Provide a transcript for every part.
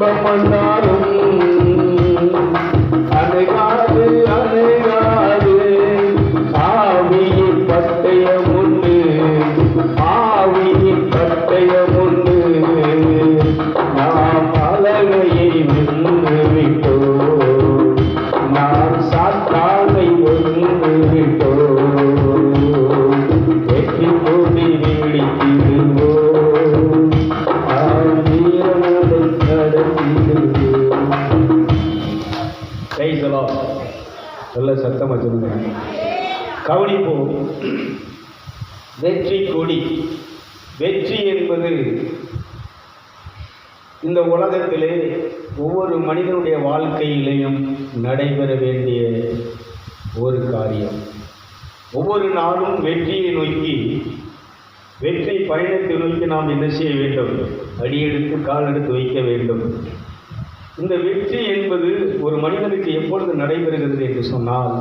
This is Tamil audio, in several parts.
துன்பம் வந்தாலும் அணுகாது அணுகாது. ஆவியின் பட்டயம் உண்டு, ஆவியின் பட்டயம் உண்டு. நாம் அழகையை வென்று விட்டோம், நாம் சாத்தானை வென்று விட்டோம். வெற்றி கொடி நீடித்திடுவோம், நாம் வீரனோடு நடத்திடுவோம். நல்ல சத்தமா சொல்லுங்க. கவனிப்போம். வெற்றி கொடி. வெற்றி என்பது இந்த உலகத்திலே ஒவ்வொரு மனிதனுடைய வாழ்க்கையிலேயும் நடைபெற வேண்டிய ஒரு காரியம். ஒவ்வொரு நாளும் வெற்றியை நோக்கி, வெற்றி பயணத்தை நோக்கி நாம் என்ன செய்ய வேண்டும்? அடியெடுத்து கால் எடுத்து வைக்க வேண்டும். இந்த வெற்றி என்பது ஒரு மனிதனுக்கு எப்பொழுது நடைபெறுகிறது என்று சொன்னால்,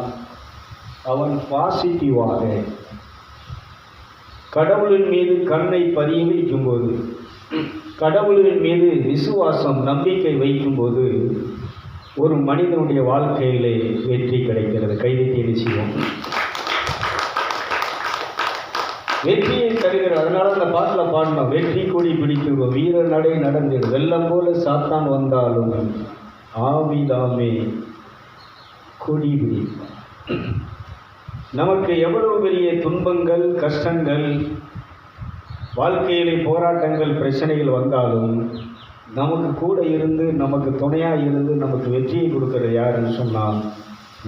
அவன் பாசிட்டிவாக கடவுளின் மீது கண்ணை பதிய வைக்கும்போது, கடவுளின் மீது விசுவாசம் நம்பிக்கை வைக்கும்போது ஒரு மனிதனுடைய வாழ்க்கையிலே வெற்றி கிடைக்கிறது. கைதட்டி நிச்சயம் வெற்றியை தருகிற. அதனால அந்த பாட்டில் பாடணும், வெற்றி கொடி பிடித்துவோம், வீர நடை நடந்திடு, வெள்ளம் போல சாத்தான் வந்தாலும் ஆவிதாமே கொடி பிடிப்பான். நமக்கு எவ்வளவு பெரிய துன்பங்கள், கஷ்டங்கள், வாழ்க்கையிலே போராட்டங்கள், பிரச்சனைகள் வந்தாலும் நமக்கு கூட இருந்து, நமக்கு துணையாக இருந்து, நமக்கு வெற்றியை கொடுக்கிறது யாருன்னு சொன்னால்,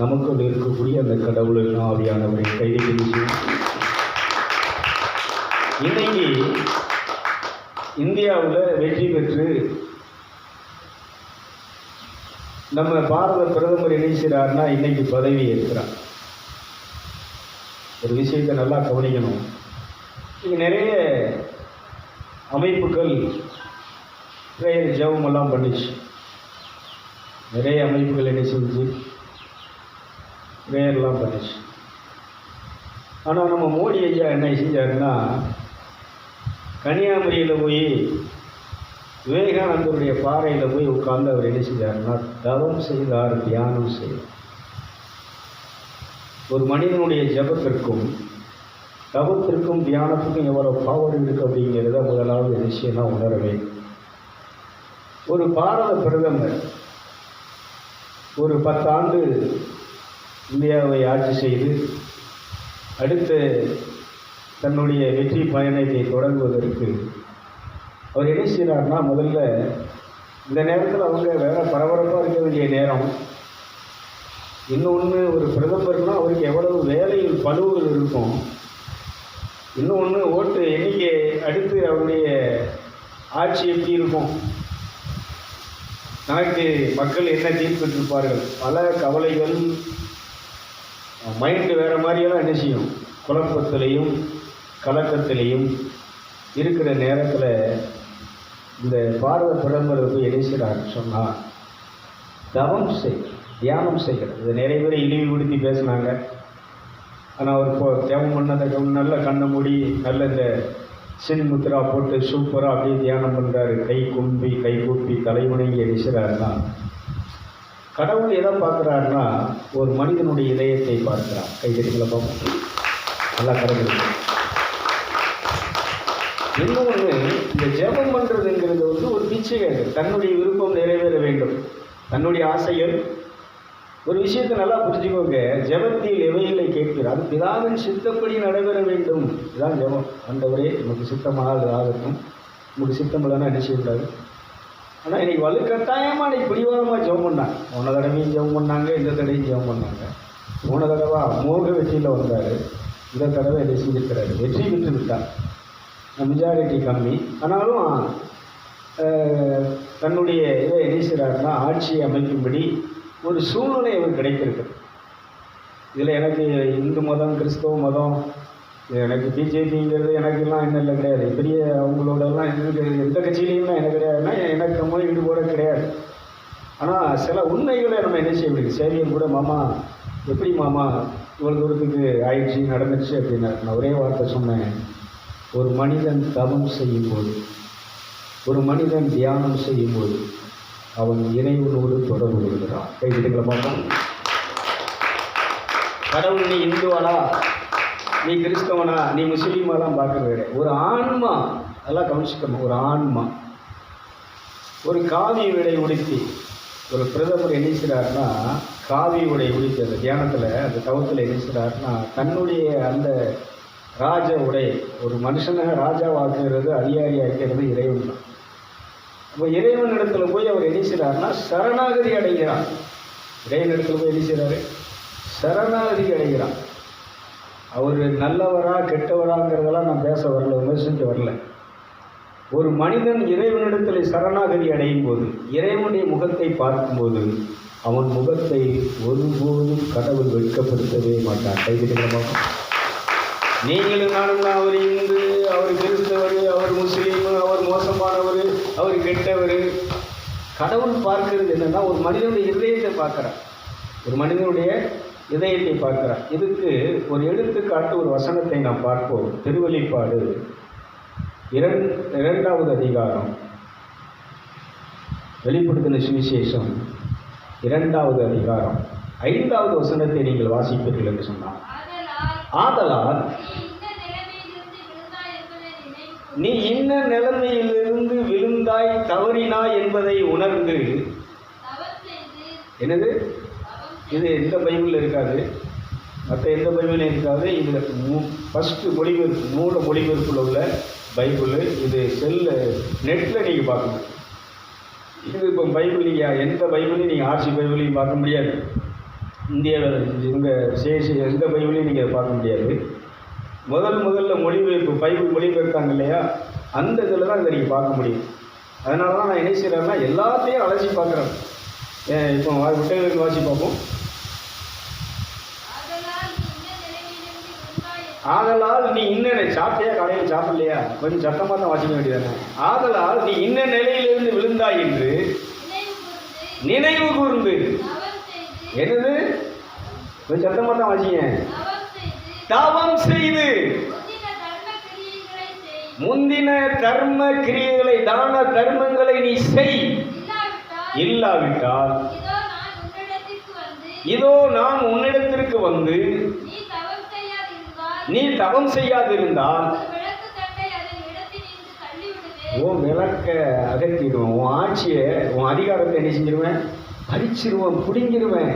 நமக்குள் இருக்கக்கூடிய அந்த கடவுளின் ஆவியானவரை. கைது. இன்னைக்கு இந்தியாவில் வெற்றி பெற்று நம்ம பாரத பிரதமர் என்ன செய்கிறார்னா, இன்னைக்கு பதவி ஏற்கிறார். ஒரு விஷயத்தை நல்லா கவனிக்கணும். இங்கே நிறைய அமைப்புகள் ப்ரேயர் ஜெபமெல்லாம் பண்ணிச்சு. நிறைய அமைப்புகள் என்ன செஞ்சு ப்ரேயர்லாம் பண்ணிச்சு. ஆனால் நம்ம மோடி ஐயா என்ன செஞ்சாருன்னா, கன்னியாகுமரியில் போய் விவேகானந்தருடைய பாறையில் போய் உட்கார்ந்து அவர் என்ன செஞ்சாருன்னா, தவம் செய்தார், தியானம் செய்தார். ஒரு மனிதனுடைய ஜபத்திற்கும் தவத்திற்கும் தியானத்துக்கும் எவ்வளோ பவர் இருக்குது அப்படிங்கிறத முதலாவது விஷயம் தான் உணர வேண்டும். ஒரு பாரத பிரதமர் ஒரு 10 ஆண்டு இந்தியாவை ஆட்சி செய்து அடுத்து தன்னுடைய வெற்றி பயணத்தை தொடங்குவதற்கு அவர் என்ன செய்கிறார்னா, முதல்ல இந்த நேரத்தில் அவங்க வேற பரபரப்பாக இருக்க வேண்டிய நேரம். இன்னொன்று, ஒரு பிரதமர்னால் அவருக்கு எவ்வளவு வேலையில் பழுவுகள் இருக்கும். இன்னொன்று, ஓட்டு எண்ணிக்கை அடுத்து அவருடைய ஆட்சி எப்படி இருக்கும், நாளைக்கு மக்கள் என்ன தீர்ப்பிட்டிருப்பார்கள், பல கவலைகள், மைண்டு வேறு மாதிரியெல்லாம் என்ன செய்யும், குழப்பத்திலையும் கலக்கத்திலையும் இருக்கிற நேரத்தில் இந்த பாரத பிரதமர் போய் எழுதுகிறார் சொன்னால், தவம் செய், தியானம் செய்கிறது. இதை நிறைய பேர் இழிவுபடுத்தி பேசினாங்க. ஆனால் அவர் தேவம் பண்ணதை நல்ல கண்ணை மூடி நல்ல இந்த சின் முத்ரா போட்டு சூப்பராக அப்படியே தியானம் பண்ணுறாரு. கை கூப்பி தலைவணங்கி எழுதுகிறாருன்னா, கடவுள் எதை பார்க்குறாருன்னா, ஒரு மனிதனுடைய இதயத்தை பார்க்கிறார். கைதட்டிகளை பார்ப்போம். நல்லா கடவுள். இன்னொன்று, இந்த ஜெபம் பண்ணுறதுங்கிறது ஒரு பிச்சைகள். தன்னுடைய விருப்பம் நிறைவேற வேண்டும், தன்னுடைய ஆசைகள். ஒரு விஷயத்தை நல்லா புரிஞ்சுக்கோங்க, ஜெபத்தில் எவைகளை கேட்கிறார், அது பிதாவின் சித்தப்படி நடைபெற வேண்டும். இதுதான் ஜெபம். ஆண்டவரே நமக்கு சித்தமாக ஆகட்டும், நமக்கு சித்தம் இல்லைன்னா என்ன செய்யக்கூடாது. ஆனால் இன்னைக்கு வலுக்கட்டாயமாக இன்னைக்கு பிடிவாதமாக ஜெபம் பண்ணாங்க. போன தடவையும் ஜெபம் பண்ணாங்க, இந்த தடவையும் ஜெபம் பண்ணாங்க. போன தடவை அமோக வெற்றியில் வந்தார், இந்த தடவை என்ன செஞ்சிருக்கிறாரு, வெற்றி பெற்று விட்டார். மெஜாரிட்டி கம்மி. ஆனாலும் தன்னுடைய இதை என்ன செய்கிறாருன்னா, ஆட்சியை அமைக்கும்படி ஒரு சூழ்நிலை அவர் கிடைத்திருக்கு. இதில் எனக்கு இந்து மதம், கிறிஸ்தவ மதம், எனக்கு பிஜேபிங்கிறது எனக்கெல்லாம் என்ன இல்லை கிடையாது. பெரிய அவங்களோடலாம் எனக்கு எந்த கட்சியிலையும்லாம் எனக்கு கிடையாதுன்னா எனக்கு ரொம்ப ஈடுபாடு கிடையாது. ஆனால் சில உண்மைகளை நம்ம என்ன செய்ய முடியும். சேவியர் கூட, மாமா எப்படி மாமா இவ்வளோ தூரத்துக்கு ஆயிடுச்சு நடந்துச்சு அப்படின்னா, நான் ஒரே வார்த்தை சொன்னேன், ஒரு மனிதன் தவம் செய்யும்போது, ஒரு மனிதன் தியானம் செய்யும்போது, அவன் இறைவனோடு தொடர்பு கொள்கிறான். கைவிடுங்களை பார்ப்போம். கடவுள் நீ இந்துவானா, நீ கிறிஸ்தவனா, நீ முஸ்லீமாலாம் பார்க்கறது ஒரு ஆன்மா, அதெல்லாம் கவனிச்சுக்கணும். ஒரு ஆன்மா ஒரு காவி உடை உடுத்தி ஒரு பிரதமர் என்ன காவி உடை உடுத்தி அந்த தியானத்தில் அந்த தவத்தில் என்ன தன்னுடைய அந்த ராஜ உடை ஒரு மனுஷனை ராஜாவாக்குறது அதிகாரி ஆக்கிறது இறைவன் தான். அப்போ இறைவன் இடத்துல போய் அவர் என்ன சரணாகதி அடைகிறார். இறைவன் இடத்துல போய் என்ன செய்கிறாரு? சரணாகதி அடைகிறான். அவர் நல்லவரா கெட்டவராங்கிறதெல்லாம் நான் பேச வரல, விமர்சிக்க வரல. ஒரு மனிதன் இறைவனிடத்தில் சரணாகதி அடையும் போது, இறைவனுடைய முகத்தை பார்க்கும்போது, அவன் முகத்தை ஒருபோதும் கடவுள் வெட்கப்படுத்தவே மாட்டான். கைவிடுகிறமாக நீங்களும் நானும் அவர் இந்து, அவர் கிறிஸ்தவர், அவர் முஸ்லீம், அவர் மோசமானவர், அவர் கெட்டவர். கடவுள் பார்க்கிறது என்னன்னா ஒரு மனிதனுடைய இதயத்தை பார்க்குறார். ஒரு மனிதனுடைய இதயத்தை பார்க்கிறார். இதுக்கு ஒரு எடுத்துக்காட்டு, ஒரு வசனத்தை நாம் பார்ப்போம். திருவெளிப்பாடு 2வது அதிகாரம், வெளிப்படுத்தின சுவிசேஷம் 2வது அதிகாரம் 5வது வசனத்தை நீங்கள் வாசிப்பீர்கள் என்று சொன்னார். ஆதலால் நீ இன்ன நிலைமையிலிருந்து விழுந்தாய், தவறினாய் என்பதை உணர்ந்து. என்னது இது? எந்த பைபிளில் இருக்காது, மற்ற எந்த பைபிளும் இருக்காது. இது ஃபஸ்ட்டு மொழிபெயர்ப்பு, மூல மொழிபெயர்ப்பில் உள்ள பைபிள். இது நெட்டில் நீங்கள் பார்க்கணும். இது இப்போ பைபிள் நீங்கள் எந்த பைபிளையும் நீங்கள் ஆர்சி பைபிளையும் பார்க்க முடியாது. இந்தியாவில் எந்த பைபிளையும் நீங்கள் பார்க்க முடியாது. முதல்ல மொழிபெயர்ப்பு பைபிள் மொழிபெயர்த்தாங்க இல்லையா, அந்த இதில் தான் இதை நீங்கள் பார்க்க முடியும். அதனால தான் நான் என்ன செய்கிறேன்னா எல்லாத்தையும் அலசி பார்க்குறேன். இப்போ விட்டைகளுக்கு வாசி பார்ப்போம். ஆதலால் நீ இன்ன சாப்பிட்டியா, காலையில் சாப்பிடலையா, கொஞ்சம் சத்தமாக தான் வாசிக்க வேண்டியதானே. ஆதலால் நீ இன்ன நிலையிலிருந்து விழுந்தாய் என்று நினைவு கூர்ந்து. என்னது? கொஞ்சம் சத்தமாக தான் வாசிங்க. தவம் செய்து முந்தின தர்ம கிரியைகளை, தான தர்மங்களை நீ செய். இல்லாவிட்டால் இதோ நான் உன்னிடத்திற்கு வந்து நீ தவம் செய்யாதிருந்தால் உன் விளக்க அகற்றிடுவேன், உன் ஆட்சியை, உன் அதிகாரத்தை என்ன செஞ்சிருவேன்? பறிச்சிருவேன், பிடுங்கிடுவேன்.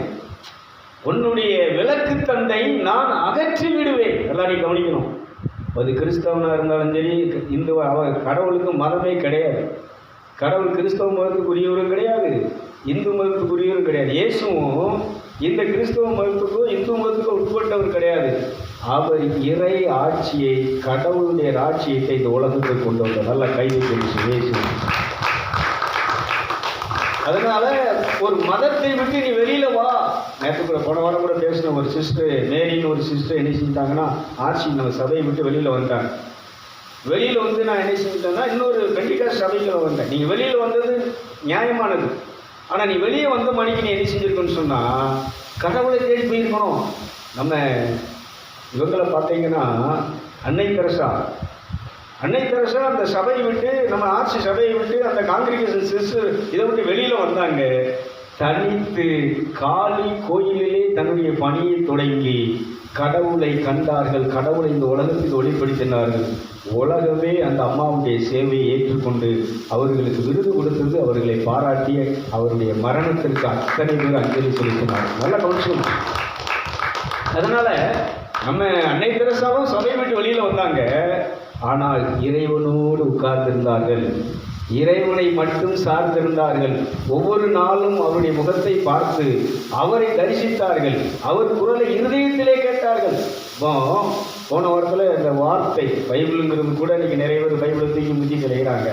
உன்னுடைய விளக்கு தந்தை நான் அகற்றி விடுவேன். எல்லாரையும் கவனிக்கணும். அது கிறிஸ்தவனாக இருந்தாலும் சரி, இந்து, கடவுளுக்கு மதமே கிடையாது. கடவுள் கிறிஸ்தவ மதத்துக்குரியவரும் கிடையாது, இந்து மதத்துக்குரியவரும் கிடையாது. இயேசுவும் இந்த கிறிஸ்தவ மதத்துக்கும் இந்து மதத்துக்கும் உட்பட்டவர் கிடையாது. அவர் இறை ஆட்சியை, கடவுளுடைய ராட்சியத்தை இந்த உலகத்துக்கு கொண்டு வந்தார். நல்ல கையை இயேசு. அதனால ஒரு மதத்தை விட்டு நீ வெளியில வா. நேற்று கூட போன வாரம் கூட பேசின ஒரு சிஸ்டர், மேரின்னு ஒரு சிஸ்டர் என்ன செஞ்சிட்டாங்கன்னா, ஆட்சி நம்ம சபையை விட்டு வெளியில வந்துட்டாங்க. வெளியில் வந்து நான் என்ன செஞ்சிட்டேன்னா இன்னொரு பெண்டிகாஸ்ட் சபைக்குள்ள வந்தேன். நீங்கள் வெளியில் வந்தது நியாயமானது. ஆனால் நீ வெளியே வந்த மணிக்கு நீ என்ன செஞ்சுருக்கணும்னு சொன்னால் கடவுளை தேடி போயிருக்கணும். நம்ம இவங்களை பார்த்தீங்கன்னா அன்னை தெரசா அந்த சபையை விட்டு, நம்ம ஆட்சி சபையை விட்டு, அந்த காங்கிரிகேஷன் சிஸ்டர் இதை விட்டு வெளியில் வந்தாங்க. தனித்து காளி கோயிலிலே தன்னுடைய பணியை தொடங்கி கடவுளை கண்டார்கள். கடவுளை இந்த உலகத்தில் வெளிப்படுத்தினார்கள். உலகமே அந்த அம்மாவுடைய சேவையை ஏற்றுக்கொண்டு அவர்களுக்கு விருது கொடுத்தது, அவர்களை பாராட்டிய அவருடைய மரணத்திற்கு அத்தனை பேர் அஞ்சலி செலுத்தினார். நல்ல கவனிச்சு. அதனால நம்ம அன்னை தெரசாவும் சபை விட்டு வெளியில் வந்தாங்க. ஆனால் இறைவனோடு உட்கார்ந்திருந்தார்கள், இறைவனை மட்டும் சார்ந்திருந்தார்கள். ஒவ்வொரு நாளும் அவருடைய முகத்தை பார்த்து அவரை தரிசித்தார்கள். அவர் குரலை இருதயத்திலே கேட்டார்கள். போன வாரத்தில் இந்த வார்த்தை பைபிளுங்கிறது கூட இன்றைக்கி நிறைய பேர் பைபிளை தூக்கி முந்தி கிடைக்கிறாங்க.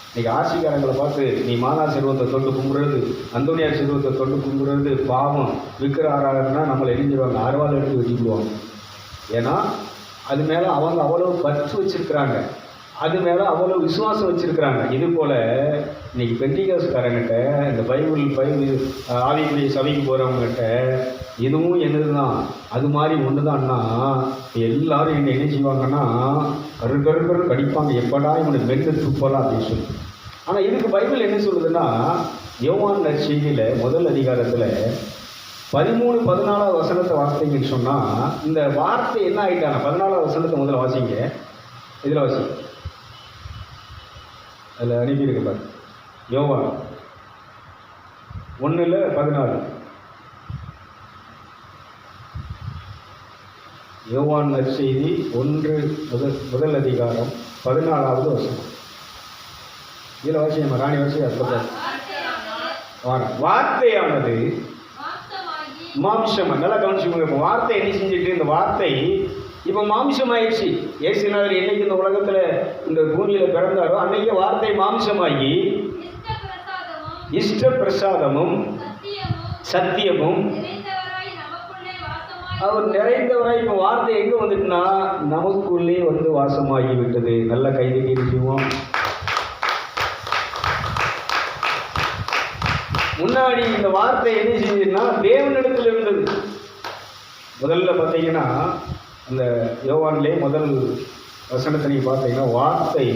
இன்றைக்கி ஆட்சிக்காரங்களை பார்த்து நீ மானா செல்வத்தை தொட்டு கும்பிடுறது, அந்தோனியார் செல்வத்தை தொட்டு கும்பிடுறது பாவம், விக்கிர ஆராதனா நம்மளை எரிஞ்சிருவாங்க, அறுவாள் எடுத்து வச்சுக்கிடுவாங்க. ஏன்னா அது மேலே அவங்க அவ்வளோ பற்று வச்சுருக்கிறாங்க, அது மேலே அவ்வளோ விசுவாசம் வச்சுருக்கிறாங்க. இது போல் இன்றைக்கி பெண்டிகாஸ்காரங்கிட்ட, இந்த பைபிள் ஆவிக்குரிய சபைக்கு போகிறவங்ககிட்ட இதுவும் என்னது தான், அது மாதிரி ஒன்று தான்னா எல்லாரும் என்ன செய்வாங்கன்னா கரு கடிப்பாங்க. எப்படா இவனை மென்று துப்பலாம் அப்படின்னு சொல்லி. ஆனால் இதுக்கு பைபிள் என்ன சொல்லுதுன்னா, யோவான் நற்செய்தியில முதல் அதிகாரத்தில் 13-14 வசனத்தை வாசிங்கன்னு சொன்னால், இந்த வார்த்தை என்ன ஆகிட்டாங்க? 14 வசனத்தை முதல்ல வாசிங்க. இதில் வாசிங்க, அதில் அனுப்பியிருக்கு பாரு. யோவான் 1:14. யோவான் நற்செய்தி 1 முதல் அதிகாரம் 14வது வசனம். இதில் வாசிங்க ராணி, வாசி. வார்த்தையானது மாம்சம். நல்லா கவனிச்சுக்கோங்க. இப்போ வார்த்தை என்ன செஞ்சுட்டு, இந்த வார்த்தை இப்போ மாம்சம் ஆயிடுச்சு. இயேசுநாதர் என்னைக்கு இந்த உலகத்தில் இந்த பூமியில் பிறந்தாரோ அன்னைக்கு வார்த்தை மாம்சமாகி இஷ்ட பிரசாதமும் சத்தியமும் அவர் நிறைந்தவராய். இப்போ வார்த்தை எங்கே வந்துட்டுனா நமக்குள்ளே வந்து வாசமாகி விட்டது. நல்ல கைது கேட்டுக்குவோம். முன்னாடி இந்த வார்த்தை என்ன செஞ்சதுன்னா தேவனிடத்தில் இருந்தது. முதல்ல பார்த்தீங்கன்னா அந்த யோவான்லே முதல் வசனத்தை நீங்கள் பார்த்தீங்கன்னா வார்த்தை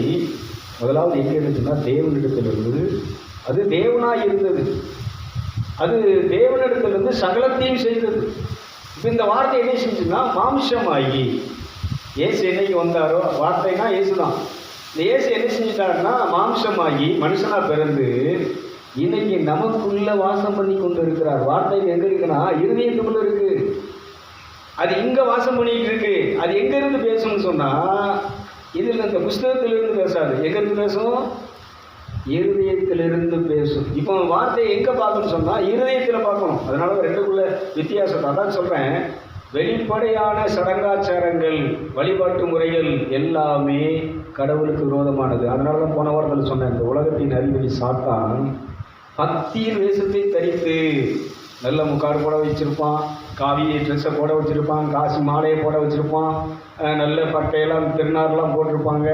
முதலாவது எங்கே இருந்துச்சுன்னா தேவனிடத்தில் இருந்தது. அது தேவனாக இருந்தது. அது தேவனிடத்திலிருந்து சகலத்தையும் செய்தது. இப்போ இந்த வார்த்தை என்ன செஞ்சுன்னா மாம்சமாகி இயேசு என்னைக்கு வந்தாரோ, வார்த்தைனா இயேசு தான். இந்த இயேசு என்ன செஞ்சுட்டாருன்னா மாம்சமாகி மனுஷனாக பிறந்து இன்னைக்கு நமக்குள்ள வாசம் பண்ணி கொண்டு இருக்கிறார். வார்த்தை எங்கே இருக்குன்னா இருதயத்துக்குள்ள இருக்கு. அது இங்கே வாசம் பண்ணிட்டு இருக்கு. அது எங்கேருந்து பேசணும்னு சொன்னால், இதில் இந்த புஸ்தகத்திலிருந்து பேசாது. எங்கேருந்து பேசும்? இருதயத்திலிருந்து பேசும். இப்போ வார்த்தையை எங்கே பார்க்கணும்னு சொன்னால் இருதயத்தில் பார்க்கணும். அதனால ரெண்டுக்குள்ள வித்தியாசம். அதான் சொல்கிறேன், வெளிப்படையான சடங்காச்சாரங்கள் வழிபாட்டு முறைகள் எல்லாமே கடவுளுக்கு விரோதமானது. அதனால தான் போன வாரத்தில் சொன்னேன், இந்த உலகத்தின் அறிவை சாத்தான் பக்தியின் வேஷத்தை தரித்து நல்ல முக்காடு போட வச்சுருப்பான், காவி ட்ரெஸ்ஸை போட வச்சுருப்பான், காசு மாலையை போட வச்சுருப்பான், நல்ல பட்டையெல்லாம் திருநாரெலாம் போட்டிருப்பாங்க.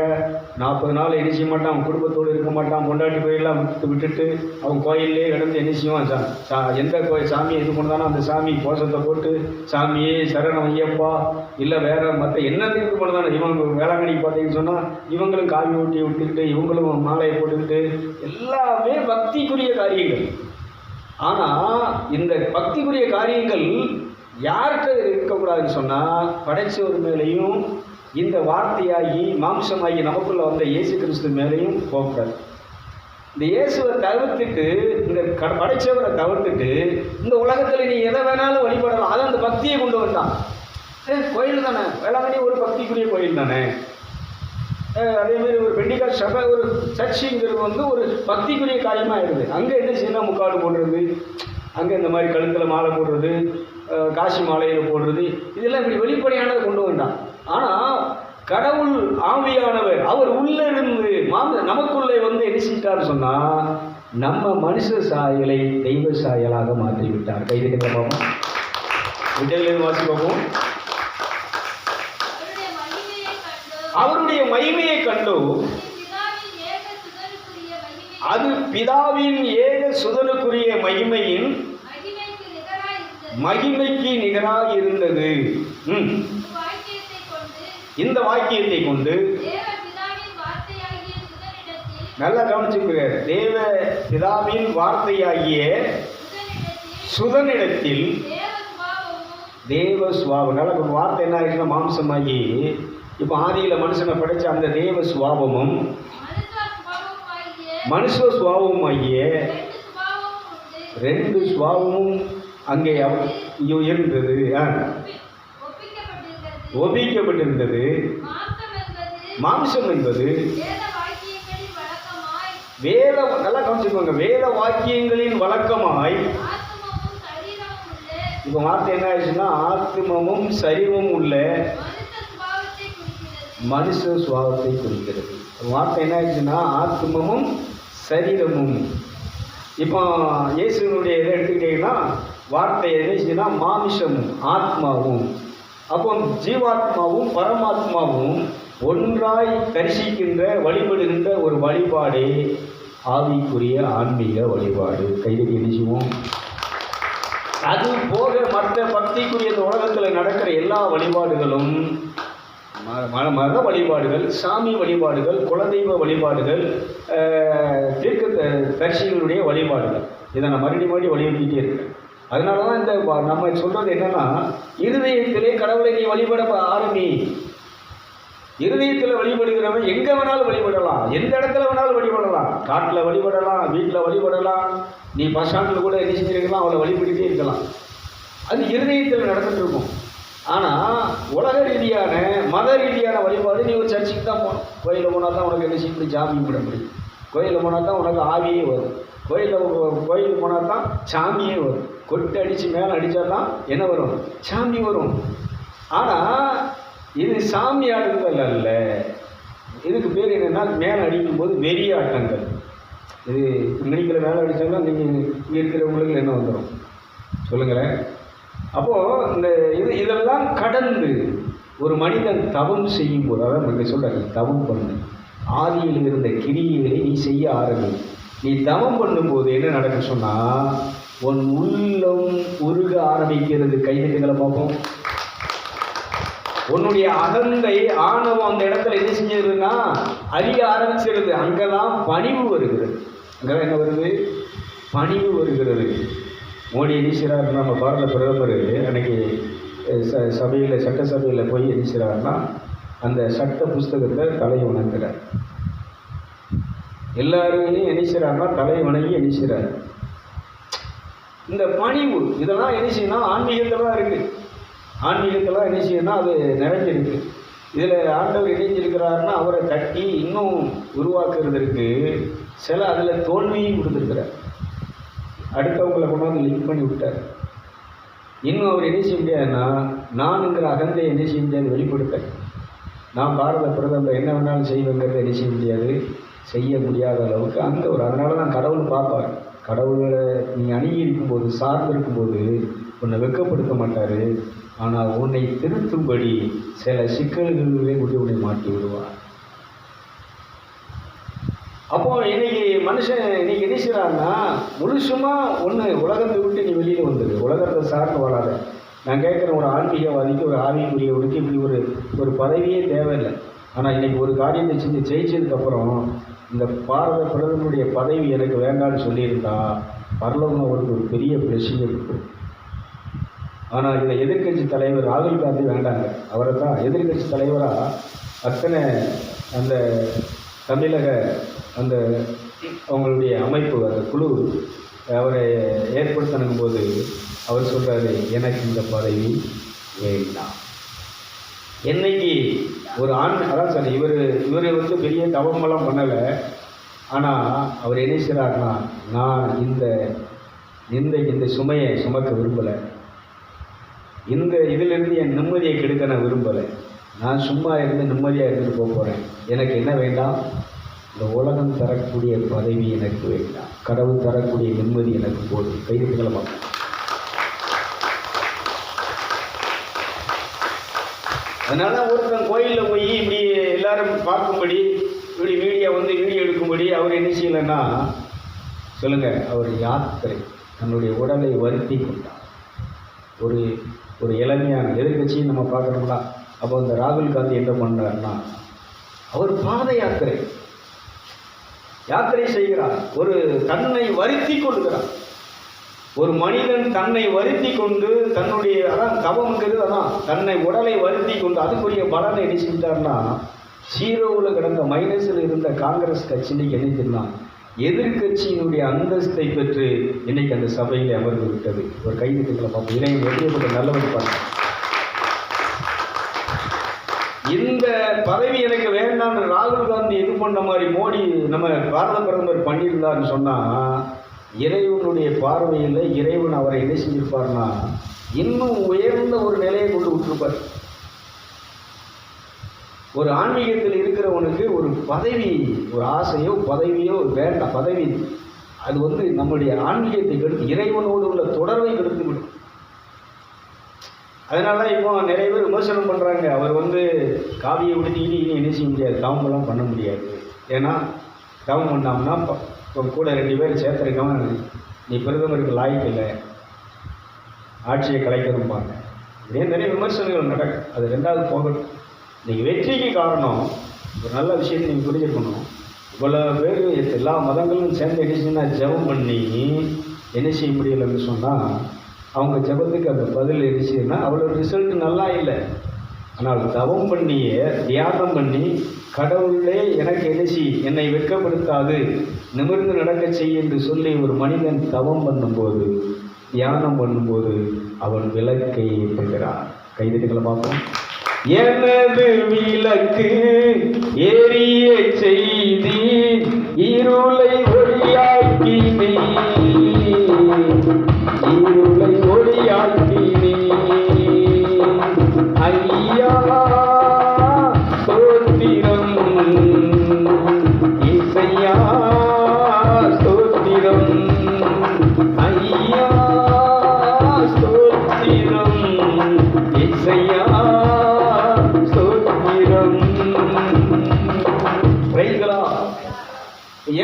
40 நாள் என்ன செய்ய மாட்டான், அவன் குடும்பத்தோடு இருக்க மாட்டான். பொண்டாட்டி கோயிலெலாம் விட்டுட்டு அவன் கோயிலே கிடந்து என்ன செய்வான், எந்த கோயில் சாமியை இது பண்ணுதானோ அந்த சாமி கோஷத்தை போட்டு சாமியே சரணம் ஐயப்பா இல்லை வேற மற்ற என்னத்துக்கு இது பண்ணுதானோ. இவங்க வேளாங்கண்ணிக்கு பார்த்தீங்கன்னு சொன்னால் இவங்களும் காவி ஊட்டி விட்டுக்கிட்டு இவங்களும் மாலையை போட்டுக்கிட்டு எல்லாமே பக்திக்குரிய காரியங்கள். ஆனால் இந்த பக்திக்குரிய காரியங்கள் யார்கிட்ட இருக்கக்கூடாதுன்னு சொன்னால் படைச்சவர் மேலேயும் இந்த வார்த்தையாகி மாம்சமாகி நமக்குள்ளே வந்த இயேசு கிறிஸ்து மேலேயும் போகக்கூடாது. இந்த இயேசுவை தவிர்த்துட்டு, இந்த படைச்சவரை தவிர்த்துட்டு இந்த உலகத்தில் நீ எதை வேணாலும் வழிபடலாம். அதை அந்த பக்தியை கொண்டு வந்தான். கோயில் தானே, வேளாங்கண்ணி ஒரு பக்திக்குரிய கோயில் தானே. அதேமாதிரி ஒரு பெண்டிகாஸ்ட் சபை, ஒரு சர்ச்சுங்கிறது வந்து ஒரு பக்திக்குரிய காரியமாக இருக்குது. அங்கே என்ன செய்யணும், முக்காடு போடுறது, அங்கே இந்த மாதிரி கழுத்தில் மாலை போடுறது, காசி மாலையில் போடுறது, இதெல்லாம் இப்படி வெளிப்படையானதை கொண்டு வந்தான். ஆனால் கடவுள் ஆவியானவர் அவர் உள்ளே இருந்து நமக்குள்ளே வந்து என்ன செஞ்சிட்டார் சொன்னால் நம்ம மனுஷ சாயலை தெய்வ சாயலாக மாற்றிவிட்டார். கைது கிட்ட பார்ப்போம், விடையிலிருந்து வாசி பார்ப்போம். அவருடைய மகிமையை கண்டோ, அது பிதாவின் ஏக சுதனுக்குரிய மகிமையின் மகிமைக்கு நிகராக இருந்தது. இந்த வாக்கியத்தை கொண்டு நல்லா கவனிச்சுக்க, தேவ பிதாவின் வார்த்தையாகிய சுதனிடத்தில் தேவ சுவாபம். நல்ல வார்த்தை என்ன ஆகிடுச்சுன்னா மாம்சமாகி இப்போ ஆதியில் மனுஷனை படைச்ச அந்த தேவ சுவாபமும் மனுஷ சுவாபமும் ஆகிய 2 சுவாபமும் அங்கே இருந்தது, ஒப்பிக்கப்பட்டிருந்தது. மாம்சம் என்பது வேத, நல்லா கவனிச்சுக்கோங்க, வேத வாக்கியங்களின் வழக்கமாய். இப்போ வார்த்தை என்ன ஆயிடுச்சுன்னா ஆத்மமும் சரீரமும் உள்ள மனுஷ சுவாபத்தை குறிக்கிறது. வார்த்தை என்ன ஆயிடுச்சுன்னா ஆத்மமும் சரீரமும். இப்போ இயேசுனுடைய இதை எடுத்துக்கிட்டீங்கன்னா வார்த்தை என்ன ஆயிடுச்சுன்னா மாமிசமும் ஆத்மாவும். அப்போ ஜீவாத்மாவும் பரமாத்மாவும் ஒன்றாய் தரிசிக்கின்ற வழிபடுகின்ற ஒரு வழிபாடே ஆவிக்குரிய ஆன்மீக வழிபாடு. கைது நிச்சயமும். அது போக மற்ற பக்திக்குரிய இந்த உலகத்தில் நடக்கிற எல்லா வழிபாடுகளும் மத வழிபாடுகள், சாமி வழிபாடுகள், குலதெய்வ வழிபாடுகள், தரிசிகளுடைய வழிபாடுகள், இதை நான் மறுபடியும் வலியுறுத்திட்டே இருக்கேன். அதனால தான் இந்த நம்ம சொல்கிறது என்னென்னா, இருதயத்திலே கடவுளை நீ வழிபட ஆரம்பி. இருதயத்தில் வழிபடுகிறவன் எங்கே வேணாலும் வழிபடலாம், எந்த இடத்துல வேணாலும் வழிபடலாம். காட்டில் வழிபடலாம், வீட்டில் வழிபடலாம், நீ பஸ் ஸ்டாண்டில் கூட என்ன செஞ்சிருக்கலாம், அவளை வழிபடுத்தே இருக்கலாம். அது இருதயத்தில் நடந்துட்டு இருக்கும். ஆனால் உலக ரீதியான மத ரீதியான வழிபாடு, நீ ஒரு சர்ச்சுக்கு தான் போகணும். கோயிலில் போனால் தான் உனக்கு என்ன செய்ய ஜாமி கும்பிட முடியும். கோயிலில் போனால் தான் உனக்கு ஆவியே வரும். கோயிலுக்கு போனால் தான் சாமியே வரும். கொட்டு அடித்து மேலே அடித்தா தான் என்ன வரும்? சாமி வரும். ஆனால் இது சாமி ஆடுதல் அல்ல. இதுக்கு பேர் என்னென்னா, மேலே அடிக்கும்போது வெறியாட்டங்கள். இது நினைக்கிற மேலே அடித்தாங்கன்னா நீங்கள் இங்கே இருக்கிறவங்களுக்கு என்ன வந்துடும் சொல்லுங்களேன். அப்போது இந்த இதெல்லாம் கடந்து ஒரு மனிதன் தவம் செய்யும்போது, அதான் நம்ம சொல்கிறாங்க, தவம் பண்ணு, ஆதியில் இருந்த கிரியைகளை நீ செய்ய ஆரம்பி. நீ தவம் பண்ணும்போது என்ன நடக்கும் சொன்னால், உன் உள்ளம் உருக ஆரம்பிக்கிறது. கைதுகளை பார்ப்போம். உன்னுடைய அகந்தை, ஆணவம் அந்த இடத்துல என்ன செஞ்சதுன்னா அழிய ஆரம்பிச்சிருது. அங்கெல்லாம் பணிவு வருகிறது. அங்கெல்லாம் என்ன வருது? பணிவு வருகிறது. மோடி எனிசிறார், நம்ம பாரத பிரதமர் அன்னைக்கு சபையில், சட்டசபையில் போய் எனிசிறார்னா அந்த சட்ட புஸ்தகத்தை தலை வணங்குறார். எல்லாருமே எனிசிறார்னா தலை வணங்கி எனிசிறார். இந்த பணிவு இதெல்லாம் என்ன செய்யணும்? ஆன்மீகத்தில் தான் இருக்குது. ஆன்மீகத்தில் என்ன செய்யணும்னா அது நிறைஞ்சிருக்கு. இதில் ஆண்டவர் இணைஞ்சிருக்கிறாருன்னா அவரை தட்டி இன்னும் உருவாக்குறதுக்கு சில அதில் தோல்வியும் கொடுத்துருக்கிறார். அடுத்தவங்களை கொண்டாந்து லிங்க் பண்ணி விட்டார். இன்னும் அவர் என்ன செய்ய முடியாதுன்னா, நானுங்கிற அகந்தை என்ன செய்ய முடியாது, வெளிப்படுத்த. நான் பாரத பிரதமர் என்ன வேணாலும் செய்வேங்கிறத என்ன செய்ய முடியாது, செய்ய முடியாத அளவுக்கு அங்கே ஒரு. அதனால தான் கடவுள் பார்ப்பார். கடவுளை நீ அணுகி இருக்கும்போது, சார்ந்து இருக்கும்போது உன்னை வெட்கப்படுத்த மாட்டார். ஆனால் உன்னை திருத்தும்படி சில சிக்கல்களிலே உன்னை மாட்டி விடுவார். அப்போ இன்னைக்கு மனுஷன் இன்னைக்கு என்ன செய்கிறான்னா, முழுசுமாக ஒன்று உலகத்தை விட்டு நீ வெளியில் வந்துடு, உலகத்தை சார்ந்து வராத. நான் கேட்குறேன், ஒரு ஆன்மீகவாதிக்கு, ஒரு ஆவிக்குரியவனுக்கு இப்படி ஒரு பதவியே தேவையில்லை. ஆனால் இன்றைக்கி ஒரு காரியத்தை செஞ்சு ஜெயிச்சதுக்கப்புறம் இந்த பாரத பிரதமருடைய பதவி எனக்கு வேண்டாம்னு சொல்லியிருந்தா பரலோகம் அவருக்கு ஒரு பெரிய பிளஸிங் இருக்கும். ஆனால் இதை எதிர்கட்சி தலைவர் ராகுல் காந்தி வேண்டாங்க. அவரை தான் எதிர்கட்சி தலைவராக அத்தனை அந்த தமிழக அந்த அவங்களுடைய அமைப்பு, அந்த குழு அவரை ஏற்படுத்தணும் போது அவர் சொல்கிறாரு, எனக்கு இந்த பதவி வேண்டாம். என்னைக்கு ஒரு அதான் சார் இவர் வந்து பெரிய தவமெல்லாம் பண்ணலை. ஆனால் அவர் என்ன செய்கிறாருன்னா, நான் இந்த சுமையை சுமக்க விரும்பலை, இந்த இதிலிருந்து என் நிம்மதியை கெடுக்க நான் விரும்பலை. நான் சும்மா இருந்து நிம்மதியாக இருந்துட்டு போக போகிறேன். எனக்கு என்ன வேண்டாம்? இந்த உலகம் தரக்கூடிய பதவி எனக்கு வேண்டாம், கடவுள் தரக்கூடிய நிம்மதி எனக்கு போதும். கைதுகளை பார்க்க. அதனால ஒருத்தன் கோயிலில் போய் இப்படி எல்லாரும் பார்க்கும்படி, இப்படி மீடியா வந்து வீடியோ எடுக்கும்படி அவர் என்ன செய்யலைன்னா சொல்லுங்கள், அவர் யாத்திரை தன்னுடைய உடலை வருத்தி கொண்டார். ஒரு இளமையான எதிர்கட்சியும் நம்ம பார்க்கணும்னா, அப்போ இந்த ராகுல் காந்தி என்ன பண்ணுறாருன்னா, அவர் பாத யாத்திரை செய்கிறார். ஒரு தன்னை வருத்தி கொள்கிறார். ஒரு மனிதன் தன்னை வருத்தி கொண்டு தன்னுடைய, அதான் தவம்ங்கிறது, அதான் தன்னை உடலை வருத்தி கொண்டு அதுக்குரிய பலனை என்ன செஞ்சார்னா, ஜீரோவில் கிடந்த மைனஸில் இருந்த காங்கிரஸ் கட்சி இன்னைக்கு என்ன எதிர்கட்சியினுடைய அந்தஸ்தை பெற்று இன்னைக்கு அந்த சபையில் அமர்ந்து விட்டது. ஒரு கைதுகளை பார்ப்போம். இணையம் வெளியப்பட்ட நல்லவன் பண்ண இந்த பதவி எனக்கு வேண்டாம்னு ராகுல் காந்தி இது பண்ண மாதிரி மோடி நம்ம பாரத பிரதமர் பண்ணியிருந்தாருன்னு சொன்னால், இறைவனுடைய பார்வையில் இறைவன் அவரை என்ன செஞ்சிருப்பார்னா இன்னும் உயர்ந்த ஒரு நிலையை கொண்டு விட்டுருப்பார். ஒரு ஆன்மீகத்தில் இருக்கிறவனுக்கு ஒரு பதவி, ஒரு ஆசையோ பதவியோ வேண்டாம். பதவி அது வந்து நம்முடைய ஆன்மீகத்தை கெடுத்து, இறைவனோடு உள்ள தொடர்பை கெடுத்து விடும். அதனால இப்போ நிறைய பேர் விமர்சனம் பண்ணுறாங்க, அவர் வந்து காவியை உடுத்திக்கிட்டு இனி என்ன செய்ய முடியாது, தவமெல்லாம் பண்ண முடியாது. ஏன்னா தவம் பண்ணாம்னா கூட 2 பேர் சேர்த்துருக்கவன் நீ பிரதமருக்கு லாய்க்கு இல்லை, ஆட்சியை கலைக்கணும்பாங்க. இப்படியே நிறைய விமர்சனங்கள் நடக்கும். அது 2வது போகட்டும். இன்னைக்கு வெற்றிக்கு காரணம் ஒரு நல்ல விஷயத்தை நீங்கள் புரிஞ்சுக்கணும். இவ்வளோ பேர் எல்லா மதங்களும் சேர்ந்து என்ன ஜெபம் பண்ணி என்ன செய்ய முடியலைன்னு சொன்னால் அவங்க ஜெபத்துக்கு அந்த பதில் என்ன அவ்வளோ ரிசல்ட் நல்லா இல்லை. ஆனால் தவம் பண்ணிய தியானம் பண்ணி கடவுளே எனக்கு என்னை வெட்கப்படுத்தாது நிமிர்ந்து நடக்க செய்ய என்று சொல்லி ஒரு மனிதன் தவம் பண்ணும்போது தியானம் பண்ணும்போது அவன் விளக்கை ஏற்றுகிறான். கைதட்டுகளை பார்ப்போம். எனது விளக்கு எரிய செய்தி இருளை ஒளியாக்கினே, இருளை ஒளியாக்கினே. ஐயா ஸ்தோத்திரம், இசையா ஸ்தோத்திரம், ஐயா ஸ்தோத்திரம், இசையா ஸ்தோத்திரம்.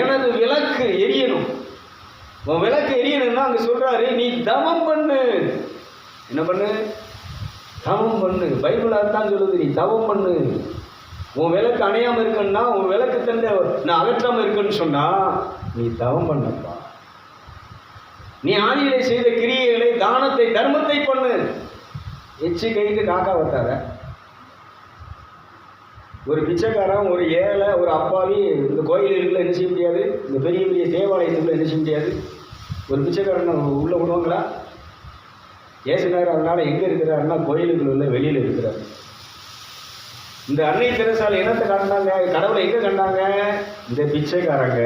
எனது விளக்கு எரியணும். உன் விளக்கு எரியணும்னா அங்க சொல்றாரு, நீ தவம் பண்ணு. என்ன பண்ணு? தவம் பண்ணு. பைபிள் அதான் சொல்லுது, நீ தவம் பண்ணு. உன் விளக்கு அணையாம இருக்குன்னா, உன் விளக்கு தந்தை நான் அகற்றாம இருக்குன்னு சொன்னா நீ தவம் பண்ணப்பா. நீ ஆதியிலே செய்த கிரியைகளை, தானத்தை, தர்மத்தை பண்ணு. எச்சி கைக்கு காக்கா வட்டார ஒரு பிச்சைக்காரன், ஒரு ஏழை, ஒரு அப்பாவி இந்த கோயிலுக்குள்ள என்ன செய்ய முடியாது, இந்த பெரிய பெரிய தேவாலயத்துக்குள்ள என்ன செய்ய முடியாது. ஒரு பிச்சைக்காரன் உள்ள விடுவாங்களா? ஏசுனார் அதனால எங்கே இருக்கிறாருன்னா கோயிலுக்குள்ள வெளியில் இருக்கிறார். இந்த அன்னை தெரசால என்னத்தை கண்டாங்க? கடவுளை எங்கே கண்டாங்க? இந்த பிச்சைக்காரங்க,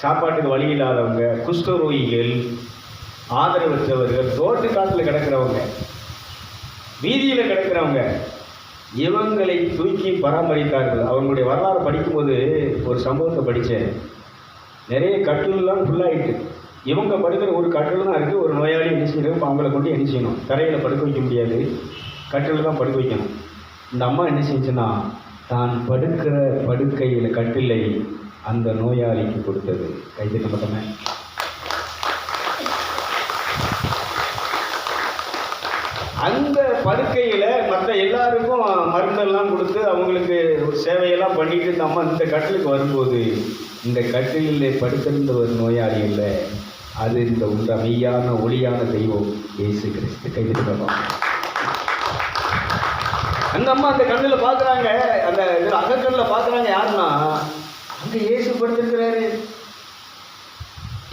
சாப்பாட்டுக்கு வழி இல்லாதவங்க, குஷ்டரோகிகள், ஆதரவற்றவர்கள், ரோட்டு காட்டில் கிடக்கிறவங்க, வீதியில் கிடக்கிறவங்க, இவங்களை தூக்கி பராமரித்தார்கள். அவங்களுடைய வரலாறு படிக்கும்போது ஒரு சம்பவத்தை படித்தேன். நிறைய கட்டிலெலாம் ஃபுல்லாகிட்டு, இவங்க படுக்கிற ஒரு கட்டில் தான் இருக்குது. ஒரு நோயாளி என்ன செய்யணும், இப்போ அவங்கள கொண்டு என்ன செய்யணும், தரையில் படுக்க வைக்க முடியாது, கட்டில் தான் படுக்க வைக்கணும். இந்த அம்மா என்ன செஞ்சுன்னா தான் படுக்கிற படுக்கையில் கட்டிலை அந்த நோயாளிக்கு கொடுத்தது. கைது மட்டுமே. அந்த படுக்கையில் மற்ற எல்லாருக்கும் மருந்தெல்லாம் கொடுத்து அவங்களுக்கு ஒரு சேவையெல்லாம் பண்ணிட்டு இந்த அம்மா இந்த கட்டிலுக்கு வரும்போது இந்த கட்டிலில் படுத்திருந்த ஒரு நோயாளி இல்லை, அது இந்த உண்ட மெய்யான ஒளியான தெய்வம் இயேசு கிறிஸ்து. கைது. அந்த அம்மா அந்த கண்ணில் பார்க்குறாங்க, அந்த இதில் அகக்கண்ணில் பார்க்குறாங்க. யாருன்னா அங்கே இயேசு படுத்திருக்கிறாரு.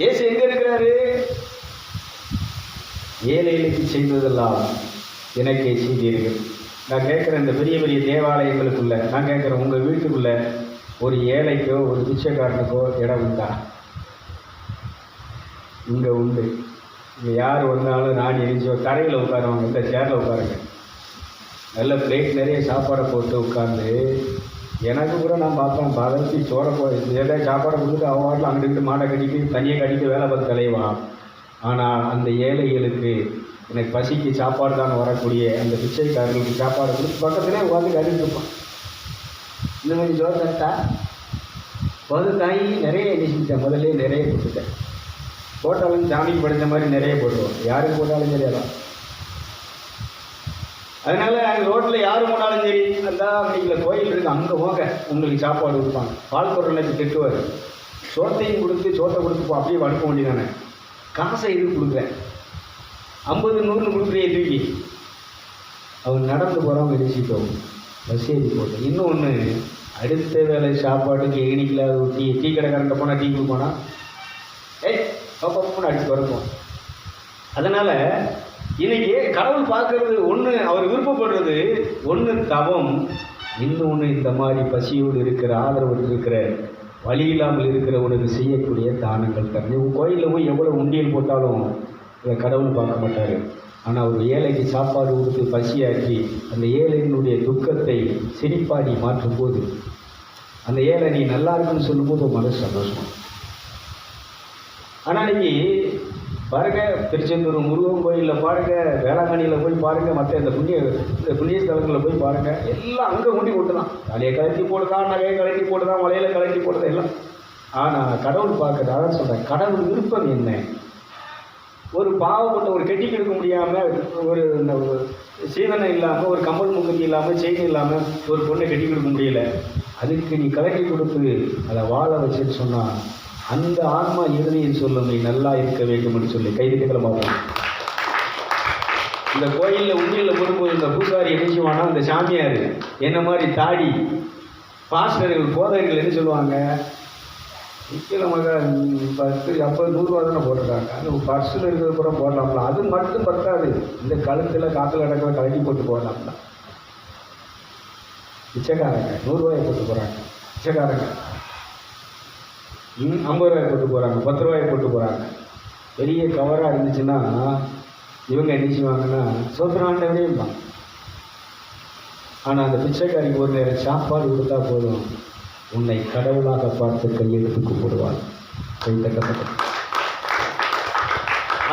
இயேசு எங்கே இருக்கிறாரு? ஏழைகளுக்கு செய்ததெல்லாம் எனக்கே செய்தீர்கள். நான் கேட்குறேன், இந்த பெரிய பெரிய தேவாலயங்களுக்குள்ள நான் கேட்குறேன், உங்கள் வீட்டுக்குள்ளே ஒரு ஏழைக்கோ ஒரு பிச்சைக்காரனுக்கோ இடம் உண்டா? இங்கே உண்டு. இங்கே யார் வந்தாலும் நான் எரிஞ்சோ தரையில் உட்காருவாங்க, இந்த சேரில் உட்காருங்க. நல்ல பிளேட் நிறைய சாப்பாடை போட்டு உட்காந்து எனக்கு கூட நான் பார்ப்பேன், பதத்தி சோறை ஏதாவது சாப்பாடை கொடுத்துட்டு அவன் வாட்டில் அங்கிட்டு மாடை கட்டிட்டு தண்ணியை கட்டிட்டு வேலை பார்த்து கலைவான். ஆனால் அந்த ஏழைகளுக்கு எனக்கு பசிக்கு சாப்பாடு தான் வரக்கூடிய அந்த பிச்சைக்காரர்களுக்கு சாப்பாடு கொடுத்து பக்கத்துலேயே உட்காந்து கட்டிட்டு இருப்பான். இந்த மாதிரி சோறு தட்டா வந்து தாங்கி நிறைய எண்ணிச்சிட்டேன். முதல்ல நிறைய கொடுத்துட்டேன். போட்டாலும் சாமிக்கு படித்த மாதிரி நிறைய போட்டுருவோம். யாருக்கு போட்டாலும் சரியாதான். அதனால அங்கே ரோட்டில் யார் போனாலும் சரி, அந்த அன்றைக்கில் கோயில் இருக்குது, அங்கே போங்க, உங்களுக்கு சாப்பாடு கொடுப்பாங்க. பால் பொருளைக்கு திட்டுவார். சோத்தையும் கொடுத்து சோத்தை கொடுத்து அப்படியே வடுக்க வேண்டியதானே. காசை எதுக்கு கொடுக்குறேன்? 50 100 கொடுக்குறிய தூக்கி. அவன் நடந்து போகிறவங்க எரிச்சிட்டோம், பஸ் ஏறி போட்டோம். இன்னொன்று, அடுத்த வேலை சாப்பாட்டுக்கு எகனிக்கலாத டீ கடைக்காரன்ட்ட போனால் டீ கொடுப்பானா? பாப்பான்னு அடிச்சு வரப்போம். அதனால் இன்னைக்கு கடவுள் பார்க்கறது ஒன்று, அவர் விருப்பப்படுறது ஒன்று தவம், இன்னொன்று இந்த மாதிரி பசியோடு இருக்கிற, ஆதரவோடு இருக்கிற, வழி இல்லாமல் இருக்கிறவனுக்கு செய்யக்கூடிய தானங்கள் தரணும். உங்கள் கோயிலில் போய் எவ்வளோ உண்டியல் போட்டாலும் இதை கடவுள் பார்க்க மாட்டார். ஆனால் ஒரு ஏழைக்கு சாப்பாடு கொடுத்து பசியாக்கி அந்த ஏழையினுடைய துக்கத்தை சிரிப்பாடி மாற்றும் போது, அந்த ஏழை நீ நல்லா இருக்குன்னு சொல்லும்போது ஒரு மனசு சந்தோஷம். ஆனால் இன்னைக்கு பாருங்கள், திருச்செந்தூர் முருகன் கோயிலில் பாருங்கள், வேளாங்கண்ணியில் போய் பாருங்கள், மற்ற இந்த புண்ணிய ஸ்தலங்களில் போய் பாருங்கள், எல்லாம் அங்கே கொண்டு போட்டுதான். தலையை கலட்டி போடுதான், நகையை கலட்டி போடுதான், வலையில் கலட்டி போடுதான் எல்லாம். ஆனால் கடவுள் பார்க்குறது, அதான் சொல்கிறேன், கடவுள் விருப்பம் என்ன? ஒரு பாவப்பட்ட ஒரு கெட்டி கெடுக்க முடியாமல் ஒரு சீதனம் இல்லாமல், ஒரு கம்பல் முகத்தி இல்லாமல், செயின் இல்லாமல் ஒரு பொண்ணை கட்டி கொடுக்க முடியல. அதுக்கு நீ கலட்டி கொடுத்து அதை வாழ வச்சுன்னு சொன்னால் அந்த ஆன்மா இறுதியில் சொல்லும், நீ நல்லா இருக்க வேண்டும் என்று சொல்லி கைதிகளை பார்ப்போம். இந்த கோயிலில் உண்மையில் போடும்போது இந்த பூசாரி என்ன செய்வானா, அந்த சாமியார் என்ன மாதிரி தாடி பாஸ்டர்கள் போதகர்கள் என்ன சொல்லுவாங்க, முக்கியமாக 10 50 100 ரூபா தானே போட்டிருக்காங்க, அந்த பர்ஸில் இருக்கிறது கூட போடலாம்ல. அது மட்டும் பத்தாது, இந்த கழுத்தில் காற்றில் அடக்கிற கலட்டி போட்டு போடலாம்ல. பிச்சைக்காரங்க 100 ரூபாயை போட்டு போகிறாங்க, பிச்சைக்காரங்க 50 ரூபாய் போட்டு போகிறாங்க, 10 ரூபாயை போட்டு போகிறாங்க. பெரிய கவராக இருந்துச்சுன்னா இவங்க என்ன செய்வாங்கன்னா சோத்திராண்டவனே இருப்பாங்க. ஆனால் அந்த பிச்சைக்காரிக்கு ஒரு நேரம் சாப்பாடு கொடுத்தா போதும், உன்னை கடவுளாக பார்த்து கையெழுத்து கூப்பிடுவாள்.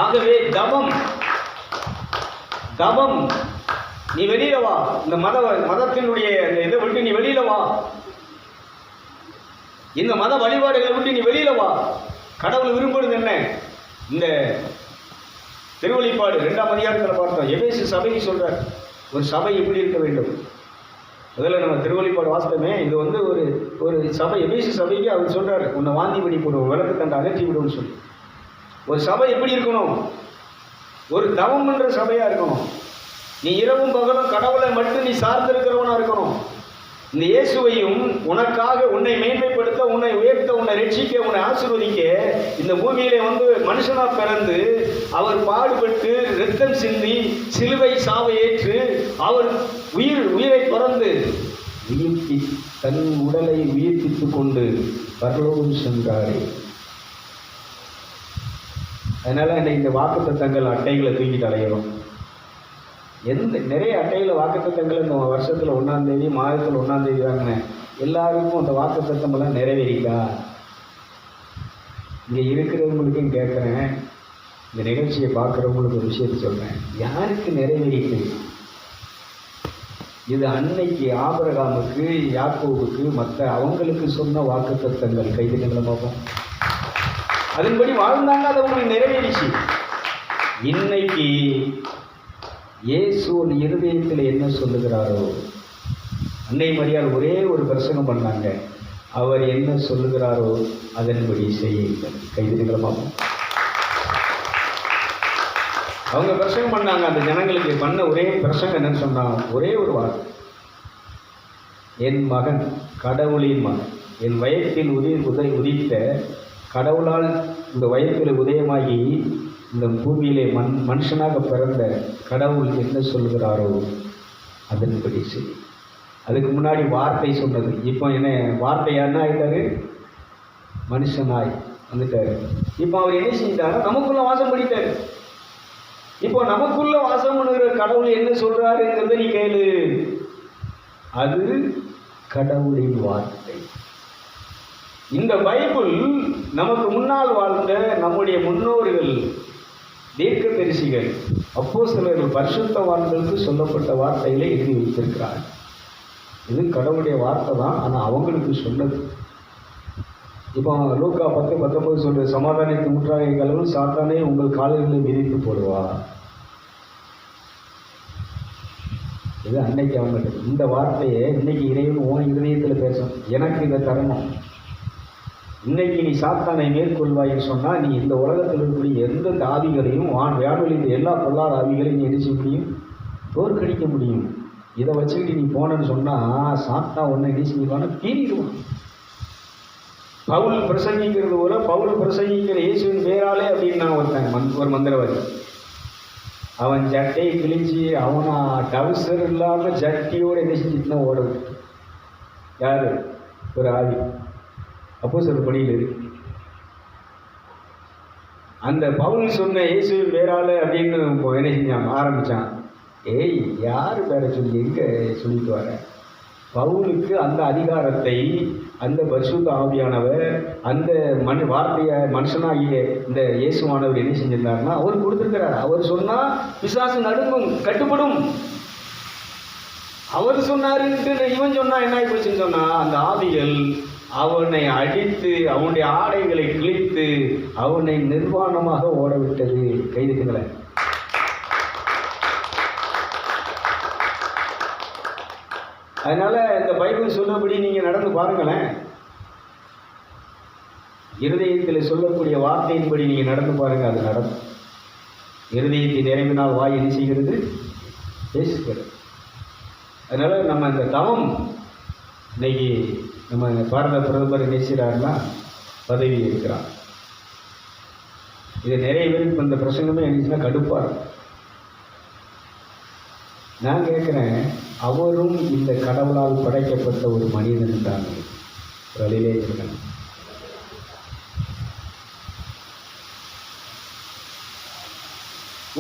ஆகவே தவம் தவம், நீ வெளியில வா, இந்த மதத்தினுடைய இதை விட்டு நீ வெளியில வா, இந்த மத வழிபாடுகளை விட்டு நீ வெளியில வா. கடவுள் விரும்புவது என்ன? இந்த திருவழிபாடு 2ஆம் அதிகாரத்தில் பார்த்தோம். எபேசு சபைக்கு சொல்றார் ஒரு சபை எப்படி இருக்க வேண்டும். முதல்ல நம்ம திருவழிபாடு வாசித்தமே, இது வந்து ஒரு சபை, எபேசு சபைக்கு அவர் சொல்றாரு, உன்னை வாந்தி பண்ணி போடுவோம், விளக்கு தண்டை அகற்றி விடுவோம்னு சொல்லி. ஒரு சபை எப்படி இருக்கணும்? ஒரு தவம் என்ற சபையா இருக்கணும். நீ இரவும் பகலும் கடவுளை மட்டும் நீ சார்ந்திருக்கிறவனா இருக்கணும். இந்த இயேசுவையும் உனக்காக உன்னை மேன்மைப்படுத்த, உன்னை உயர்த்த, உன்னை ரட்சிக்க, உன்னை ஆசீர்வதிக்க இந்த பூமியிலே வந்து மனுஷனா பிறந்து அவர் பாடுபட்டு இரத்தம் சிந்தி சிலுவை சாவை ஏற்று அவர் உயிரை பிறந்து உயிர்த்தி தன் உடலை உயிர்ப்பித்துக் கொண்டு பரலோகம் சென்றாரே. அதனால இந்த வாக்குத்தத்தங்கள் அட்டைகளை தூக்கிட்டு அலைகிறோம். நிறைய அட்டையில் வாக்குத்தத்தங்கள் இந்த வருஷத்தில் 1ஆம் தேதி, மாதத்தில் 1ஆம் தேதி வாங்கினேன். எல்லாருக்கும் அந்த வாக்குத்தத்தம் எல்லாம் நிறைவேறிக்கா? இங்கே இருக்கிறவங்களுக்கும் கேட்குறேன், இந்த நிகழ்ச்சியை பார்க்குறவங்களுக்கு ஒரு விஷயத்தை சொல்கிறேன், யாருக்கு நிறைவேறிக்கு? இது அன்னைக்கு ஆபிரகாமுக்கு, யாக்கோபுக்கு, மற்ற அவங்களுக்கு சொன்ன வாக்குத்தத்தங்கள். கைதிகளை பார்ப்போம். அதன்படி வாழ்ந்தாங்க, அது அவங்களுக்கு நிறைவேறிச்சு. இன்னைக்கு இயேசுவின் இருதயத்தில் என்ன சொல்லுகிறாரோ, அன்னை மரியாள் ஒரே ஒரு பிரசங்கம் பண்ணாங்க, அவர் என்ன சொல்லுகிறாரோ அதன்படி செய்யுங்கள். கைதிகளை பார்ப்போம். அவங்க பிரசங்கம் பண்ணாங்க, அந்த ஜனங்களுக்கு பண்ண ஒரே பிரசங்கம் என்னன்னு சொன்னா, ஒரே ஒரு வார்த்தை, என் மகன் கடவுளின் மகன், என் வயத்தில் உதித்த கடவுளால் இந்த வயத்தில் உதயமாகி இந்த பூமியிலே மனுஷனாக பிறந்த கடவுள் என்ன சொல்கிறாரோ அதன்படி செய். அதுக்கு முன்னாடி வார்த்தை சொன்னது, இப்போ என்ன வார்த்தை என்ன ஆகிட்டாரு? மனுஷனாய் வந்துட்டாரு. இப்போ அவர் என்ன செஞ்சிட்டாரு? நமக்குள்ள வாசம் பண்ணிட்டாரு. இப்போ நமக்குள்ள வாசம் பண்ணுகிற கடவுள் என்ன சொல்றாருங்கிறத நீ கேளு. அது கடவுளின் வார்த்தை. இந்த பைபிள் நமக்கு முன்னால் வாழ்ந்த நம்முடைய முன்னோர்கள், தீர்க்கதரிசிகள், அப்போஸ்தலர்கள், பரிசுத்தவான்களுக்கு சொல்லப்பட்ட வார்த்தைகளை எழுதி வைத்திருக்கிறார். இது கடவுளுடைய வார்த்தை தான், ஆனால் அவங்களுக்கு சொன்னது. இப்போ லூக்கா 10:19 சொல்ற, சமாதானத்தை ஊற்றாக கலவும் சாத்தானே உங்கள் கால்களை மிதித்து போடுவா. இது அன்னைக்கு அவங்கள்ட்ட இந்த வார்த்தையை இன்னைக்கு இறைவன் உன் இதயத்தில் பேசும், எனக்கு இதை தரணும். இன்னைக்கு நீ சாத்தானை மேற்கொள்வாயின்னு சொன்னால், நீ இந்த உலகத்தில் இருக்கக்கூடிய எந்த ஆவிகளையும், வியாழொலிந்த எல்லா பொல்லாத ஆவிகளையும் நீ என்ன செய்ய முடியும்? தோற்கடிக்க முடியும். இதை வச்சுக்கிட்டு நீ போனன்னு சொன்னால் சாத்தா ஒன்றை என்ன செய்வான்னா பீறிடுவான். பவுல் பிரசங்கிக்கிறது போல, பவுல் பிரசங்கிக்கிற இயேசுவின் பேராலே அப்படின்னா ஒரு மந்திரவாதி, அவன் ஜட்டையை கிழிச்சு அவனா டவுசர் இல்லாமல் ஜட்டியோடு என்ன செஞ்சுட்டுனா ஓட விட்டு, யாரு? ஒரு ஆவி. அப்போஸ்தலர் பணியில் இருக்கு. அந்த பவுல் சொன்ன இயேசுவின் பேரால அப்படின்னு என்ன செஞ்சான்? ஆரம்பித்தான். ஏய், யார் பேரை சொல்லி எங்கே சொல்லிட்டு வர? பவுலுக்கு அந்த அதிகாரத்தை அந்த பரிசுத்த ஆவியானவர், அந்த வார்த்தையை மனுஷனாகிய இந்த இயேசுவானவர் என்ன செஞ்சிருந்தாருன்னா அவர் கொடுத்துருக்கிறார். அவர் சொன்னால் பிசாசு நடுங்கும், கட்டுப்படும். அவர் சொன்னாருன்ட்டு இவன் சொன்னா என்ன ஆகி போச்சுன்னு சொன்னா, அந்த ஆவிகள் அவனை அடித்து அவனுடைய ஆடைகளை கிழித்து அவனை நிர்வாணமாக ஓடவிட்டது. கைதுகளை அதனால இந்த பைபிள் சொன்னபடி நீங்க நடந்து பாருங்களேன். இருதயத்தில் சொல்லக்கூடிய வார்த்தையின்படி நீங்க நடந்து பாருங்க, அது நடக்கும். இருதயத்தை நிறைவினால் வாய் என்ன செய்கிறது? பேசுகிறது. அதனால நம்ம இந்த தவம் இன்னைக்கு நம்ம பாரத பிரதமர் என்ன செய்கிறாருன்னா பதவி இருக்கிறார். இது நிறைய பேருக்கு இந்த பிரசங்கமே என்னச்சுன்னா கடுப்பாக இருக்கும். நான் கேட்குறேன், அவரும் இந்த கடவுளால் படைக்கப்பட்ட ஒரு மனிதன் தான் வழியிலே இருக்கணும்.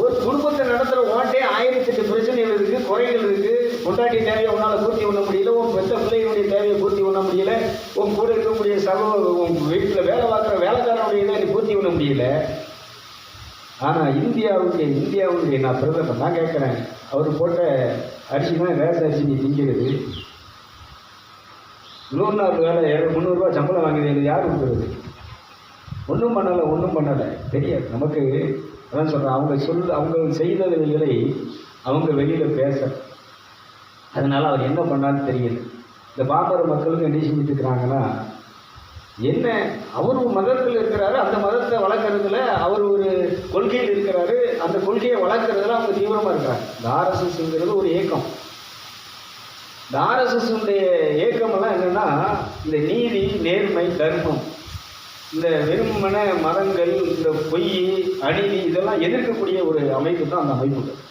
ஒரு குடும்பத்தை நடத்துகிற ஓட்டே 1008 பிரச்சனைகள் இருக்குது, குறைகள் இருக்குது. கொண்டாட்டி தேவையை உன்னால் பூர்த்தி பண்ண முடியல, உன் பெற்ற பிள்ளைகளுடைய தேவையை பூர்த்தி பண்ண முடியல, உன் கூட இருக்கக்கூடிய உன் வீட்டில் வேலை பார்க்குற வேலைக்காரனுடைய இதை நீ பூர்த்தி பண்ண முடியல. ஆனால் இந்தியாவுடைய நான் பிரதமர் நான் கேட்குறேன், அவர் போட்ட அரிசி தான் ரேஸ் அரிசி நீ திங்கிறது. 100 நாள் வேலை 300 சம்பளம் வாங்கினது யார் கொடுக்குறது? ஒன்றும் பண்ணலை தெரியாது நமக்கு. அதான் சொல்கிறேன், அவங்க செய்தவைகளை அவங்க வெளியில் பேச, அதனால் அவர் என்ன பண்ணான்னு தெரியல. இந்த பாப்பர மக்களுக்கு என்ன செஞ்சுட்டு இருக்கிறாங்கன்னா, என்ன அவர் ஒரு மதத்தில் இருக்கிறாரு, அந்த மதத்தை வளர்க்குறதுல அவர் ஒரு கொள்கையில் இருக்கிறாரு, அந்த கொள்கையை வளர்க்குறதுல அவங்க தீவிரமாக இருக்கிறாங்க. இந்த ஆர்எஸ்எஸ்ங்கிறது ஒரு இயக்கம். இந்த ஆர்எஸ்எஸ்னுடைய இயக்கமெல்லாம் என்னென்னா, இந்த நீதி, நேர்மை, தர்மம், இந்த வெறுமன மதங்கள், இந்த பொய், அநீதி இதெல்லாம் எதிர்க்கக்கூடிய ஒரு அமைப்பு தான் அந்த அமைப்புகள்.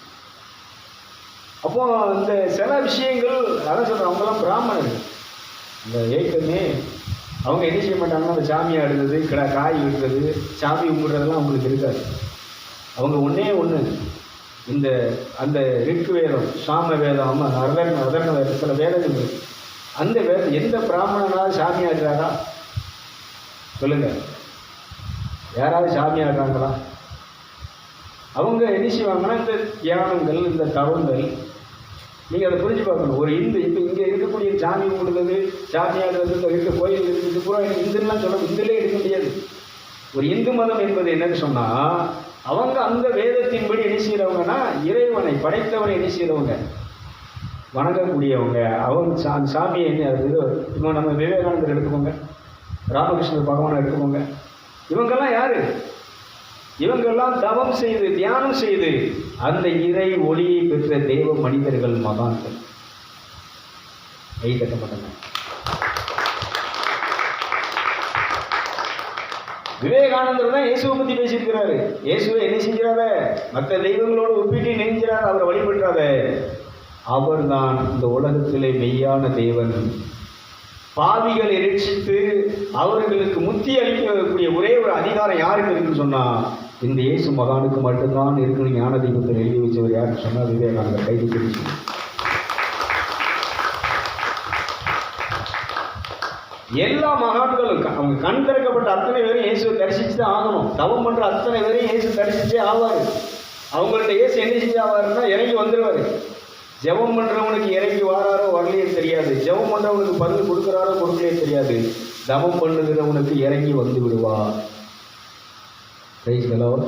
அப்போது இந்த சில விஷயங்கள் அதான் சொல்கிறேன், அவங்கெல்லாம் பிராமணர்கள். இந்த இயக்கமே அவங்க என்ன செய்ய மாட்டாங்கன்னா, அந்த சாமி ஆடுறது, காய் விடுறது, சாமி கும்பிட்றதெல்லாம் அவங்களுக்கு இருக்காது. அவங்க ஒன்று இந்த அந்த ரிக்கு வேதம், சாம வேதம், அதர்ண வேதம், சில வேதங்கள் இருக்குது. அந்த வேதம் எந்த பிராமணனாவது சாமி ஆடுறாரா சொல்லுங்க? யாராவது சாமி ஆடுறாங்களா? அவங்க என்ன செய்வாங்கன்னா, இந்த தியானங்கள், இந்த தவங்கள், நீங்கள் அதை புரிஞ்சு பார்க்கணும். ஒரு இந்து இப்போ இங்கே இருக்கக்கூடிய சாமி கும்பிடுறது, சாமி ஆடுறது, இந்த இருக்க கோயில் இருக்குது, பூரா இந்துலாம் சொல்ல இந்துலே எடுக்க முடியாது. ஒரு இந்து மதம் என்பது என்னன்னு சொன்னால், அவங்க அந்த வேதத்தின்படி என்ன செய்கிறவங்கன்னா, இறைவனை படைத்தவரை என்ன செய்கிறவங்க, வணங்கக்கூடியவங்க. அவங்க சாமியை என்ன இப்போ நம்ம விவேகானந்தர் எடுத்துக்கோங்க, ராமகிருஷ்ணர் பகவானை எடுத்துக்கோங்க. இவங்கெல்லாம் யாரு? இவங்கெல்லாம் தவம் செய்து தியானம் செய்து அந்த இறை ஒளியை பெற்ற தெய்வ மனிதர்கள், மகான்கள். கை தட்டப்பட்டன. விவேகானந்தர் தான் இயேசுவை பற்றி பேசியிருக்கிறாரு. இயேசுவை என்ன செஞ்சிடாத, மற்ற தெய்வங்களோடு ஒப்பிட்டு நெஞ்சிடாத, அவரை வழிபட்டாத. அவர் தான் இந்த உலகத்திலே மெய்யான தேவன். பாவிகளை ரட்சித்து அவர்களுக்கு முத்தி அளிக்கக்கூடிய ஒரே ஒரு அதிகாரம் யாருக்கு இருக்குன்னு சொன்னால், இந்த இயேசு மகானுக்கு மட்டும்தான் இருக்குன்னு ஞான தெய்வத்தில் எழுதி வச்சவர் யாருன்னு சொன்னால் விவேகானந்தர். கைது பிடிச்சு எல்லா மகான்களும் அவங்க கண் திறக்கப்பட்ட அத்தனை பேரும் இயேசுவை தரிசிச்சு தான் ஆகணும். தவம் பண்ணுற அத்தனை பேரையும் இயேசு தரிசிச்சே ஆவார். அவங்கள்ட்ட இயேசு என்ன செஞ்சு ஆவாருன்னா இறங்கி வந்துடுவார். ஜெபம் பண்ணுறவனுக்கு இறங்கி வாராரோ வரலையே தெரியாது, ஜெபம் பண்ணுறவனுக்கு பதில் கொடுக்குறாரோ கொடுக்கலையே தெரியாது, தவம் பண்ணுகிறவனுக்கு இறங்கி வந்து விடுவார். Praise the Lord.